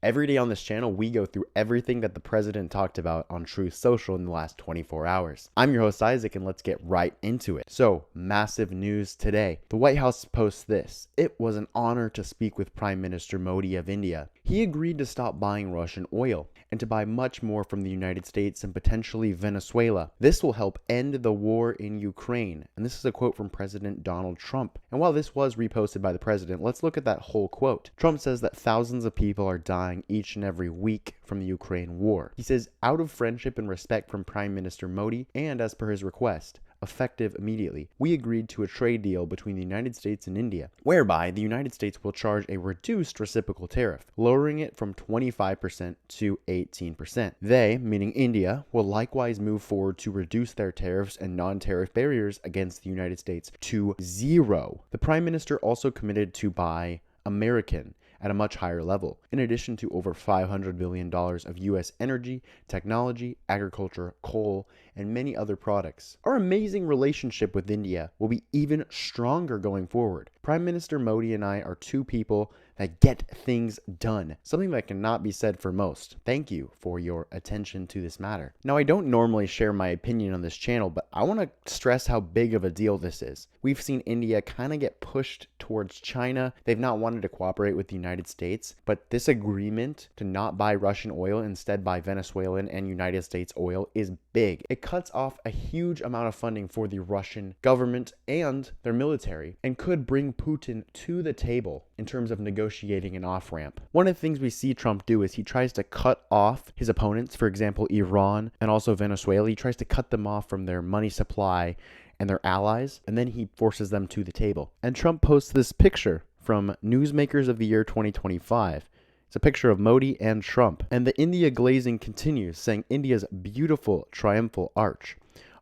Every day on this channel, we go through everything that the president talked about on Truth Social in the last 24 hours. I'm your host, Isaac, and let's get right into it. So, massive news today. The White House posts this. It was an honor to speak with Prime Minister Modi of India. He agreed to stop buying Russian oil and to buy much more from the United States and potentially Venezuela. This will help end the war in Ukraine. And this is a quote from President Donald Trump. And while this was reposted by the president, let's look at that whole quote. Trump says that thousands of people are dying each and every week from the Ukraine war. He says, out of friendship and respect from Prime Minister Modi, and as per his request, effective immediately, we agreed to a trade deal between the United States and India, whereby the United States will charge a reduced reciprocal tariff, lowering it from 25% to 18%. They, meaning India, will likewise move forward to reduce their tariffs and non-tariff barriers against the United States to zero. The Prime Minister also committed to buy American at a much higher level, in addition to over $500 billion of U.S. energy, technology, agriculture, coal, and many other products. Our amazing relationship with India will be even stronger going forward. Prime Minister Modi and I are two people that get things done, something that cannot be said for most. Thank you for your attention to this matter. Now, I don't normally share my opinion on this channel, but I want to stress how big of a deal this is. We've seen India kind of get pushed towards China. They've not wanted to cooperate with the United States, but this agreement to not buy Russian oil, instead buy Venezuelan and United States oil, is big. It cuts off a huge amount of funding for the Russian government and their military, and could bring Putin to the table in terms of negotiating an off-ramp. One of the things we see Trump do is he tries to cut off his opponents, for example, Iran and also Venezuela. He tries to cut them off from their money supply and their allies, and then he forces them to the table. And Trump posts this picture from Newsmakers of the Year 2025. It's a picture of Modi and Trump. And the India glazing continues, saying India's beautiful triumphal arch.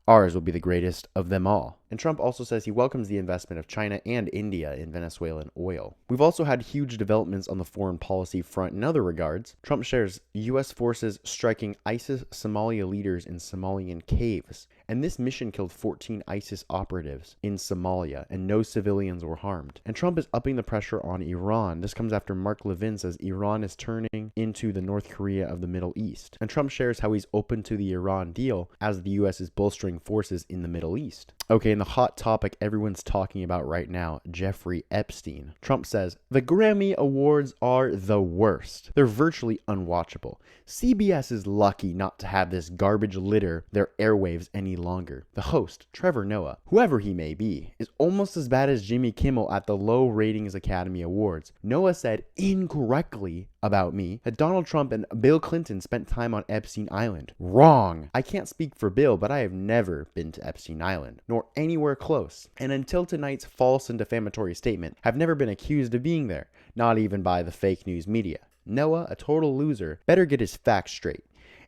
Ours will be the greatest of them all. And Trump also says he welcomes the investment of China and India in Venezuelan oil. We've also had huge developments on the foreign policy front in other regards. Trump shares U.S. forces striking ISIS Somalia leaders in Somalian caves. And this mission killed 14 ISIS operatives in Somalia, and no civilians were harmed. And Trump is upping the pressure on Iran. This comes after Mark Levin says Iran is turning into the North Korea of the Middle East. And Trump shares how he's open to the Iran deal as the U.S. is bolstering forces in the Middle East. Okay, and the hot topic everyone's talking about right now, Jeffrey Epstein. Trump says, the Grammy Awards are the worst. They're virtually unwatchable. CBS is lucky not to have this garbage litter their airwaves any longer. The host, Trevor Noah, whoever he may be, is almost as bad as Jimmy Kimmel at the low ratings Academy Awards. Noah said incorrectly about me that Donald Trump and Bill Clinton spent time on Epstein Island. Wrong. I can't speak for Bill, but I have never been to Epstein Island, nor anywhere close. And until tonight's false and defamatory statement, have never been accused of being there, not even by the fake news media. Noah, a total loser, better get his facts straight.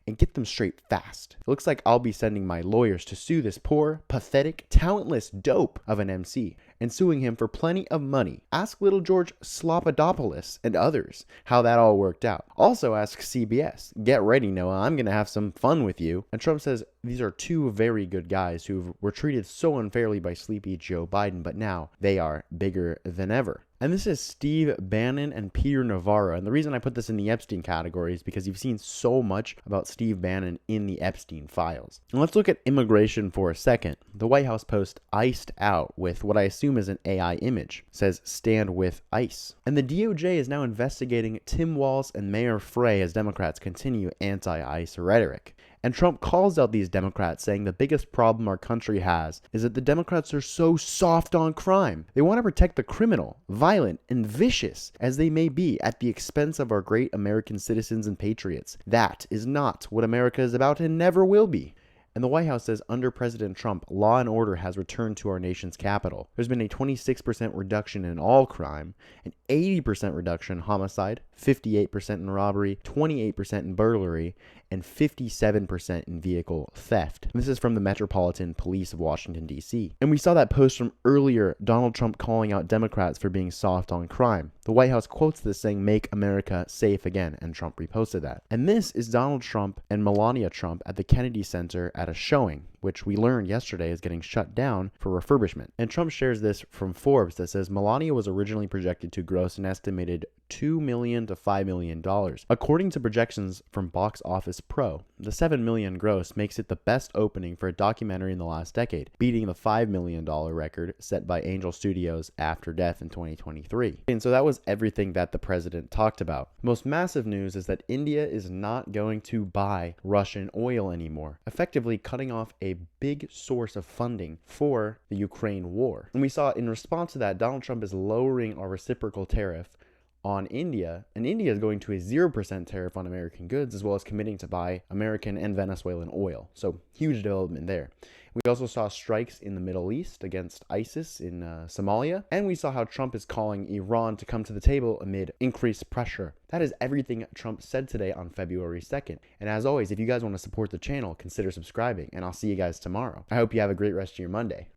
And get them straight fast. It looks like I'll be sending my lawyers to sue this poor, pathetic, talentless dope of an MC, and suing him for plenty of money. Ask little George Slopadopoulos and others how that all worked out. Also ask CBS. Get ready, Noah, I'm gonna have some fun with you. And Trump says these are two very good guys who were treated so unfairly by sleepy Joe Biden, but now they are bigger than ever. And this is Steve Bannon and Peter Navarro. And the reason I put this in the Epstein category is because you've seen so much about Steve Bannon in the Epstein files. And let's look at immigration for a second. The White House post iced out with what I assume is an AI image. It says, stand with ICE. And the DOJ is now investigating Tim Walz and Mayor Frey as Democrats continue anti-ICE rhetoric. And Trump calls out these Democrats, saying the biggest problem our country has is that the Democrats are so soft on crime. They want to protect the criminal, violent, and vicious as they may be at the expense of our great American citizens and patriots. That is not what America is about and never will be. And the White House says under President Trump, law and order has returned to our nation's capital. There's been a 26% reduction in all crime, an 80% reduction in homicide, 58% in robbery, 28% in burglary, and 57% in vehicle theft. And this is from the Metropolitan Police of Washington, D.C. And we saw that post from earlier, Donald Trump calling out Democrats for being soft on crime. The White House quotes this saying, "Make America safe again," and Trump reposted that. And this is Donald Trump and Melania Trump at the Kennedy Center at a showing which we learned yesterday is getting shut down for refurbishment. And Trump shares this from Forbes that says Melania was originally projected to gross an estimated $2 million to $5 million. According to projections from Box Office Pro, the $7 million gross makes it the best opening for a documentary in the last decade, beating the $5 million record set by Angel Studios After Death in 2023. And so that was everything that the president talked about. Most massive news is that India is not going to buy Russian oil anymore, effectively cutting off a big source of funding for the Ukraine war. And we saw in response to that, Donald Trump is lowering our reciprocal tariff on India, and India is going to a 0% tariff on American goods, as well as committing to buy American and Venezuelan oil. So huge development there. We also saw strikes in the Middle East against ISIS in Somalia, and we saw how Trump is calling Iran to come to the table amid increased pressure. That is everything Trump said today on February 2nd. And as always, if you guys want to support the channel, consider subscribing, and I'll see you guys tomorrow. I hope you have a great rest of your Monday.